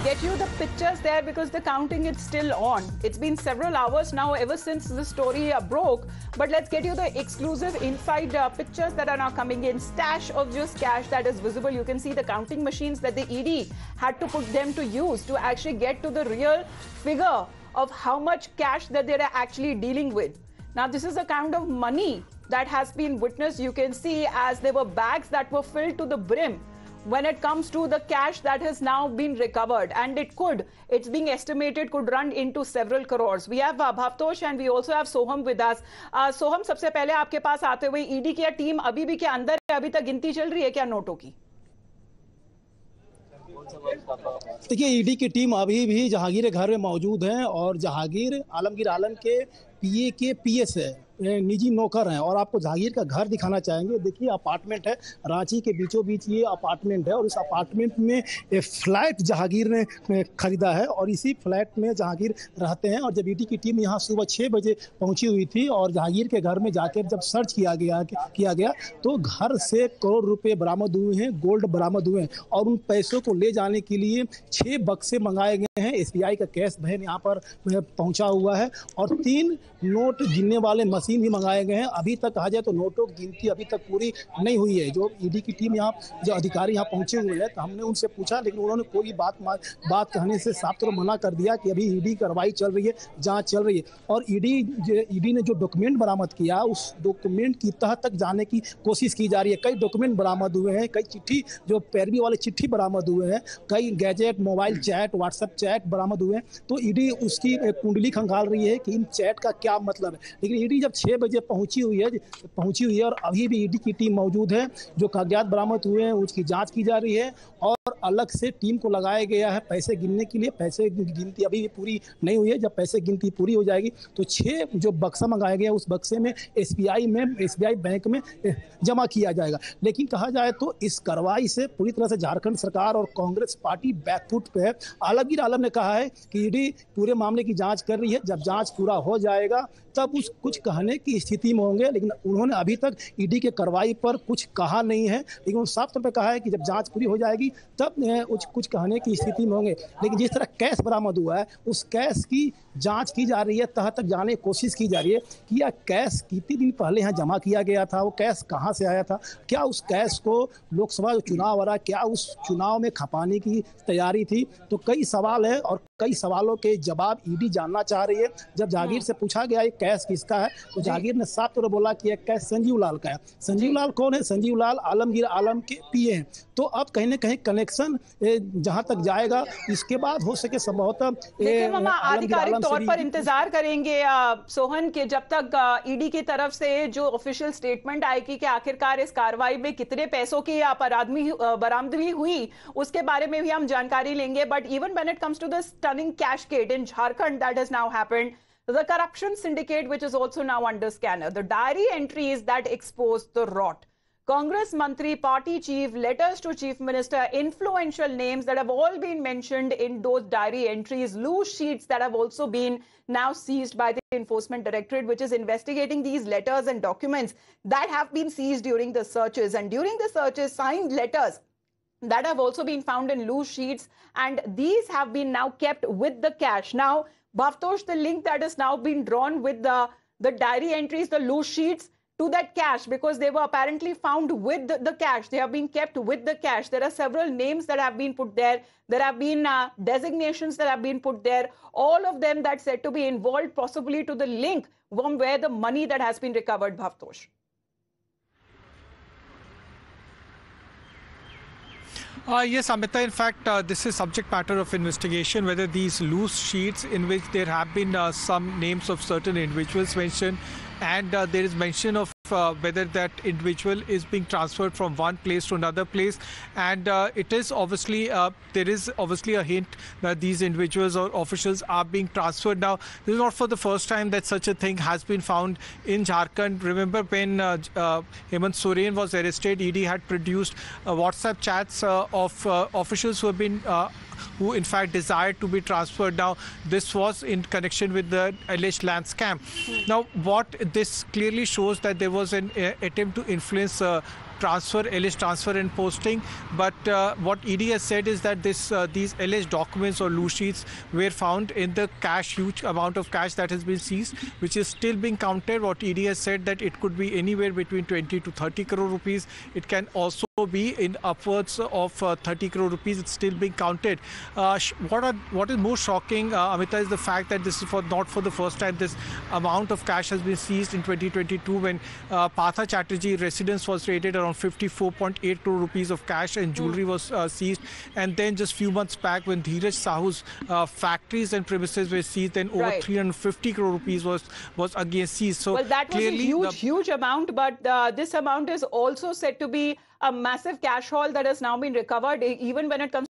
get you the pictures there because the counting is still on. It's been several hours now ever since the story broke. But let's get you the exclusive inside pictures that are now coming in. Stash of just cash that is visible. You can see the counting machines that the ED had to put them to use to actually get to the real figure of how much cash that they're actually dealing with. Now, this is a kind of money that has been witnessed. You can see as there were bags that were filled to the brim when it comes to the cash that has now been recovered, and it's being estimated could run into several crores. We have Bhavtosh and we also have Soham with us. Soham, सबसे पहले आपके पास आते हुए ED की team अभी भी के अंदर है, अभी तक गिनती चल रही है क्या नोटों की? देखिए, ईडी की टीम अभी भी जहांगीर घर में मौजूद है और जहांगीर आलमगीर आलम के पीए के पीएस है, निजी नौकर हैं। और आपको जहांगीर का घर दिखाना चाहेंगे। देखिए, अपार्टमेंट है, रांची के बीचों बीच ये अपार्टमेंट है और इस अपार्टमेंट में एक फ्लैट जहांगीर ने खरीदा है और इसी फ्लैट में जहांगीर रहते हैं। और जब ईडी की टीम यहाँ सुबह 6 बजे पहुंची हुई थी और जहांगीर के घर में जाकर जब सर्च किया गया तो घर से करोड़ रुपए बरामद हुए हैं, गोल्ड बरामद हुए हैं और उन पैसों को ले जाने के लिए 6 बक्से मंगाए गए हैं। एसबीआई का कैश वैन यहाँ पर पहुंचा हुआ है और 3 नोट गिनने वाले मशीन भी मंगाए गए हैं। अभी तक कहा जाए तो नोटों की गिनती अभी तक पूरी नहीं हुई है। जो ईडी की टीम यहाँ, जो अधिकारी यहाँ पहुंचे हुए हैं, तो हमने उनसे पूछा, लेकिन उन्होंने कोई बात कहने से साफ तौर मना कर दिया कि अभी ईडी कार्रवाई चल रही है, जांच चल रही है। और ईडी ने जो डॉक्यूमेंट बरामद किया, उस डॉक्यूमेंट की तह तक जाने की कोशिश की जा रही है। कई डॉक्यूमेंट बरामद हुए हैं, कई चिट्ठी, जो पैरवी वाले चिट्ठी बरामद हुए हैं, कई gadget, mobile chat, WhatsApp chat बरामद हुए हैं। तो ईडी उसकी कुंडली खंगाल रही है कि इन चैट का क्या मतलब है। लेकिन ईडी जब 6 बजे पहुंची हुई है और अभी भी ईडी की टीम मौजूद है। जो कागजात बरामद हुए हैं उसकी जांच की जा रही है और अलग से टीम को लगाया गया है पैसे गिनने के लिए। पैसे गिनती अभी भी पूरी नहीं हुई है। जब पैसे गिनती पूरी हो जाएगी तो 6 जो बक्सा मंगाया गया उस बक्से में एसबीआई बैंक में जमा किया जाएगा। लेकिन कहा जाए तो इस कार्रवाई से पूरी तरह से झारखंड सरकार और कांग्रेस पार्टी बैकफुट पे है। आलमगीर आलम ने कहा है कि ईडी पूरे मामले की जांच कर रही है, जब जांच पूरा हो जाएगा तब कुछ कहने की स्थिति में होंगे। लेकिन उन्होंने अभी तक ईडी के कार्रवाई पर कुछ कहा नहीं है, लेकिन उन्होंने साफ तौर पर कहा है कि जब जांच पूरी हो जाएगी तब कुछ कहने की स्थिति में होंगे। लेकिन जिस तरह कैश बरामद हुआ है उस कैश की जांच की जा रही है, तह तक जाने की कोशिश की जा रही है कि यह कैश कितने दिन पहले यहाँ जमा किया गया था, वो कैश कहाँ से आया था, क्या उस कैश को लोकसभा चुनाव आ रहा, क्या उस चुनाव में खपाने की तैयारी थी। तो कई सवाल है और कई सवालों के जवाब ईडी जानना चाह रही है। जब जहांगीर से पूछा गया ये कैश किसका है तो जहांगीर ने साफ तौर पर बोला कि यह कैश संजीव लाल का है। संजीव लाल कौन है? संजीव लाल आलमगीर आलम के पीए हैं। तो अब कहीं ना कहीं कनेक्शन जहां तक जाएगा इसके बाद हो सके संभवतः आधिकारिक तौर पर इंतजार करेंगे सोहन के जब तक ईडी की तरफ से जो ऑफिशियल स्टेटमेंट आएगी कि आखिरकार इस कार्रवाई में कितने पैसों की बरामदगी हुई, उसके बारे में भी हम जानकारी लेंगे। But even when it comes to the stunning cascade in Jharkhand that has now happened, the corruption syndicate which is also now under scanner, the diary entries that exposed the rot, Congress Mantri, party chief, letters to chief minister, influential names that have all been mentioned in those diary entries, loose sheets that have also been now seized by the Enforcement Directorate, which is investigating these letters and documents that have been seized during the searches. And during the searches, signed letters that have also been found in loose sheets, and these have been now kept with the cash. Now, Bhavtosh, the link that has now been drawn with the diary entries, the loose sheets, to that cash, because they were apparently found with the cash. They have been kept with the cash. There are several names that have been put there. There have been designations that have been put there. All of them that said to be involved possibly to the link from where the money that has been recovered, Bhavtosh. Yes, Amita, in fact, this is subject matter of investigation, whether these loose sheets in which there have been some names of certain individuals mentioned, and there is mention of whether that individual is being transferred from one place to another place, and it is obviously there is obviously a hint that these individuals or officials are being transferred. Now, this is not for the first time that such a thing has been found in Jharkhand. Remember when Hemant Soren was arrested, ED had produced WhatsApp chats of officials who have been who in fact desired to be transferred. Now, this was in connection with the alleged land scam. Now, what this clearly shows that there was an attempt to influence transfer, alleged transfer and posting. But what ED has said is that these alleged documents or loose sheets were found in the cash, huge amount of cash that has been seized, which is still being counted. What ED has said that it could be anywhere between 20 to 30 crore rupees. It can also be in upwards of 30 crore rupees. It's still being counted. What is more shocking, Amita, is the fact that this is not for the first time this amount of cash has been seized. In 2022 when Partha Chatterjee residence was raided, around 54.8 crore rupees of cash and jewelry was seized. And then just few months back when Dheeraj Sahu's factories and premises were seized, then over 350 crore rupees was again seized. So well, that was a huge amount, but this amount is also said to be a massive cash haul that has now been recovered, even when it comes